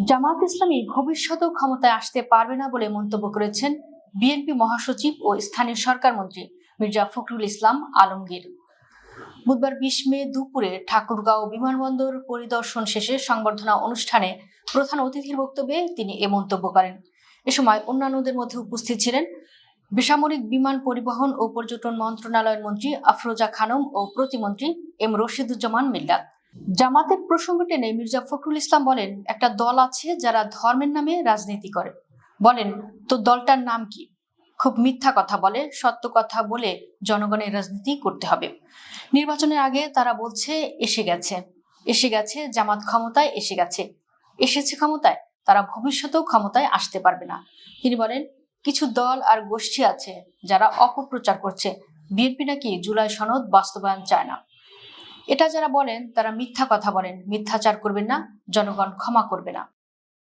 জামাত ইসলামী ভবিষ্যতেও ক্ষমতায় আসতে পারবে না বলে মন্তব্য করেছেন বিএনপি মহাসচিব ও স্থানীয় সরকার মন্ত্রী মির্জা ফখরুল ইসলাম আলমগীর। বুধবার 20 মে দুপুরে ঠাকুরগাঁও বিমানবন্দর পরিদর্শন শেষে সংবর্ধনা অনুষ্ঠানে প্রধান অতিথির বক্তব্যে তিনি এ মন্তব্য করেন। এ সময় অন্যান্যদের মধ্যে উপস্থিত ছিলেন বেসামরিক বিমান পরিবহন ও পর্যটন মন্ত্রণালয়ের মন্ত্রী আফরোজা খানম ও প্রতিমন্ত্রী এম রশিদুজ্জামান মিল্লাত। জামাতের প্রসঙ্গ টেনে মির্জা ফখরুল ইসলাম বলেন, একটা দল আছে যারা ধর্মের নামে রাজনীতি করে। বলেন, তো দলটার নাম কি? খুব মিথ্যা কথা বলে, সত্য কথা বলে জনগণের রাজনীতি করতে হবে। নির্বাচনের আগে তারা বলছে এসে গেছে জামাত ক্ষমতায় এসেছে ক্ষমতায়, তারা ভবিষ্যতেও ক্ষমতায় আসতে পারবে না। তিনি বলেন, কিছু দল আর গোষ্ঠী আছে যারা অপপ্রচার করছে বিএনপি নাকি জুলাই সনদ বাস্তবায়ন চায় না। এটা যারা বলেন তারা মিথ্যা কথা বলেন, মিথ্যাচার করবেন না, জনগণ ক্ষমা করবে না।